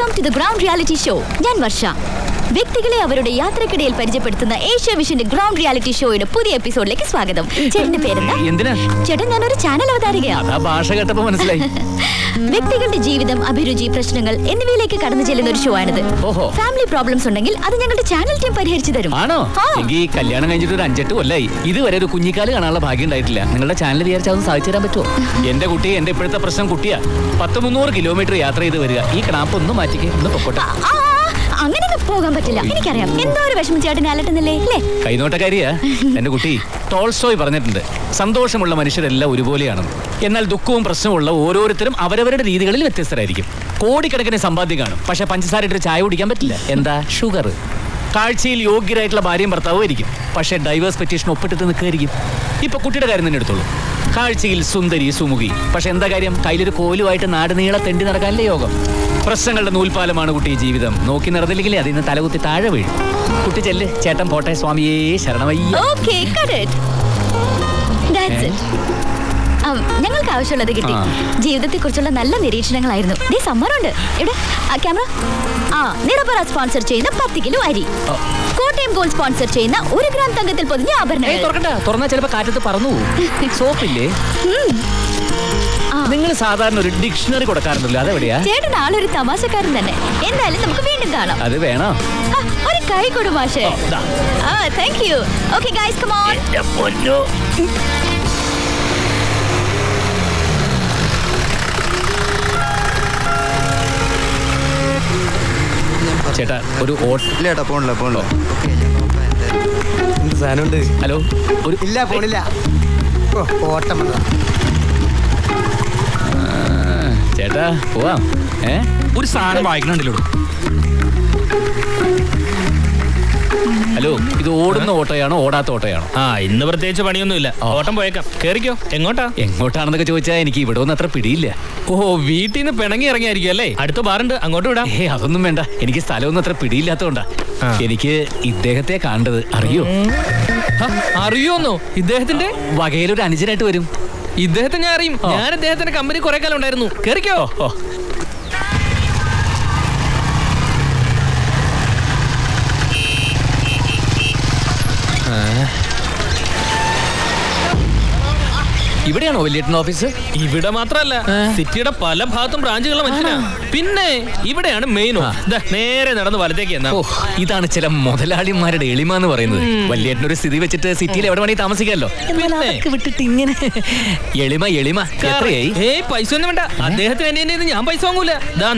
Welcome to the ground reality show. ഞാൻ വർഷ. വ്യക്തികളെ അവരുടെ യാത്രക്കിടയിൽ പരിചയപ്പെടുത്തുന്ന ഏഷ്യ വിഷന്റെ ഗ്രൗണ്ട് റിയാലിറ്റി ഷോയുടെ പുതിയ എപ്പിസോഡിലേക്ക് സ്വാഗതം. ചേട്ടന്റെ പേരെന്താ? ചേട്ടൻ ഞാനൊരു ചാനൽ അവതാരികയാണ്. വ്യക്തികളുടെ ജീവിതം, അഭിരുചി, പ്രശ്നങ്ങൾ എന്നിവയിലേക്ക് കടന്നു ചെല്ലുന്ന ഒരു ഷോ ആണിത്. ഫാമിലി പ്രോബ്ലംസ് ഉണ്ടെങ്കിൽ അത് ഞങ്ങളുടെ ചാനൽ ടീം പരിഹരിച്ചു തരും. കല്യാണം കഴിഞ്ഞിട്ട് ഒരു 5-8 കൊല്ലായി. ഇതുവരെ ഒരു കുഞ്ഞിക്കാല് കാണാനുള്ള ഭാഗ്യം ഉണ്ടായിട്ടില്ല. നിങ്ങളുടെ ചാനൽ വിചാരിച്ചാൽ അത് സാധിച്ചു തരാൻ പറ്റുമോ? എന്റെ കുട്ടി, എന്റെ ഇപ്പോഴത്തെ പ്രശ്നം കുട്ടിയാ. 10-300 കിലോമീറ്റർ യാത്ര ചെയ്ത് വരിക. ഈ ക്ലാപ്പ് ഒന്ന് മാറ്റിക്കേ, ഒന്ന് പൊക്കോട്ടെ. അങ്ങനെ പോകാൻ പറ്റില്ല. എനിക്കറിയാം എന്തോ ഒരു വിഷമം ചേട്ടനെ അലട്ടുന്നില്ലേ അല്ലേ? കൈനോട്ടക്കാരിയാ എന്റെ കുട്ടി. ടോൾസ്റ്റോയ് പറഞ്ഞിട്ടുണ്ട്, സന്തോഷമുള്ള മനുഷ്യരെല്ലാം ഒരുപോലെയാണ്. എന്നാൽ ദുഃഖവും പ്രശ്നമുള്ള ഓരോരുത്തരും അവരവരുടെ രീതികളിൽ വ്യത്യസ്തരായിരിക്കും. കോടിക്കണക്കിന് സമ്പാദ്യം കാണും, പക്ഷെ പഞ്ചസാര ഇട്ട് ചായ കുടിക്കാൻ പറ്റില്ല. എന്താ? ഷുഗർ. കാഴ്ചയിൽ യോഗ്യരായിട്ടുള്ള ഭാര്യയും ഭർത്താവും ആയിരിക്കും, പക്ഷെ ഡൈവേഴ്സ് പെറ്റീഷൻ ഒപ്പിട്ടിട്ട് നിൽക്കുകയായിരിക്കും. ഇപ്പൊ കുട്ടിയുടെ കാര്യം തന്നെ എടുത്തോളൂ. കാഴ്ചയിൽ സുന്ദരി സുമുഖി, പക്ഷെ എന്താ കാര്യം? കയ്യിലൊരു കോലുമായിട്ട് നാട് നീളെ തെണ്ടി നടക്കാനല്ലേ യോഗം. പ്രശ്നങ്ങളുടെ നൂൽപാലമാണ് കുട്ടി ജീവിതം. നോക്കി നടന്നില്ലെങ്കിലേ അതിന് തലകുത്തി താഴെ വീഴും. കുട്ടി ചെല്ല്, ചേട്ടൻ പോട്ടെ. സ്വാമിയേ ശരണമയ്യ. ഞങ്ങൾക്ക് ആവശ്യമുള്ളത് കിട്ടി. ജീവിതത്തെ കുറിച്ചുള്ള നല്ല നിരീക്ഷണങ്ങളായിരുന്നു. സമ്മറുണ്ട്. ഇവിടെ ക്യാമറ. നിറപറ സ്പോൺസർ ചെയ്യുന്ന 10 കിലോ അരി, കോട്ടയം ഗോൾഡ് സ്പോൺസർ ചെയ്യുന്ന 1 ഗ്രാം തങ്കത്തിൽ പൊതിഞ്ഞ ആഭരണങ്ങൾ. തുറന്നാ ചിലപ്പോ കാറ്റത്ത് പറന്നു സോപ്പില്ലേ? നിങ്ങൾ സാധാരണ ഒരു ഡിക്ഷണറി കൊടുക്കാറുണ്ടല്ലോ, അതെവിടെയാ? ചേട്ടൻ ആളൊരു തമാശക്കാരൻ തന്നെ. എന്തായാലും നമുക്ക് വീണ്ടും കാണാം. അത് വേണോ? ഒരു കൈ കൊടു മാഷേ. Thank you. Okay guys, come on. ചേട്ടാ ഒരു ഹലോ. ഒരു ഇല്ല, പോണില്ല. ഓട്ടം ചേട്ടാ പോവാം. ഒരു സാധനം വായിക്കണുണ്ടല്ലോ. ഹലോ, ഇത് ഓടുന്ന ഓട്ടോയാണോ ഓടാത്ത ഓട്ടോയാണോ? ഇന്ന് പ്രത്യേകിച്ച് പണിയൊന്നുമില്ല. ഓട്ടം പോയേക്കാം. കേറിക്കോ. എങ്ങോട്ടാണെന്നൊക്കെ ചോദിച്ചാൽ എനിക്ക് ഇവിടെ ഒന്നും അത്ര പിടിയില്ല. വീട്ടിൽ നിന്ന് പിണങ്ങി ഇറങ്ങിയായിരിക്കും അല്ലേ? അടുത്ത ബാറുണ്ട്, അങ്ങോട്ട് വിടാം. അതൊന്നും വേണ്ട, എനിക്ക് സ്ഥലമൊന്നും അത്ര പിടിയില്ലാത്തോണ്ടാ. എനിക്ക് ഇദ്ദേഹത്തെ കാണേണ്ടത്. അറിയോ? അറിയോന്നോ? ഇദ്ദേഹത്തിന്റെ വകയിലൊരു അനുജനായിട്ട് വരും. ഇദ്ദേഹത്തെ ഞാൻ അറിയും. ഞാൻ ഇദ്ദേഹത്തിന്റെ കമ്പനി കുറെ കാലം ഉണ്ടായിരുന്നു. കേറിക്കോ. ഇവിടെയാണോ വലിയേട്ടൻ ഓഫീസ്? ഇവിടെ മാത്രല്ല, സിറ്റിയുടെ പല ഭാഗത്തും ബ്രാഞ്ചുകളുള്ള മനുഷ്യനാ. പിന്നെ ഇവിടെയാണ് മെയിൻ. നേരെ നടന്ന് വലത്തേക്ക് എന്നാ. ഇതാണ് ചില മുതലാളിമാരുടെ എളിമ എന്ന് പറയുന്നത്. വലിയേട്ടനൊരു സ്ഥിതി വെച്ചിട്ട് സിറ്റിയിൽ എവിടെ വേണമെങ്കിൽ താമസിക്കാമല്ലോ. വിട്ടിട്ട് ഇങ്ങനെ എളിമ എത്രയായി? പൈസ ഒന്നും വേണ്ട. അദ്ദേഹത്തിന് എന്നെ ഞാൻ പൈസ വാങ്ങൂല.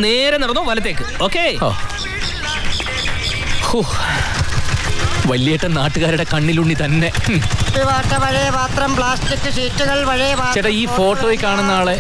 നേരെ നടന്നോ വലത്തേക്ക്. ഓക്കേ. വലിയേട്ടൻ നാട്ടുകാരുടെ കണ്ണിലുണ്ണി തന്നെ. പഴയ പാത്രം, പ്ലാസ്റ്റിക് ഷീറ്റുകൾ, ചേട്ടാ ഈ ഫോട്ടോയിൽ കാണുന്ന ആളെ.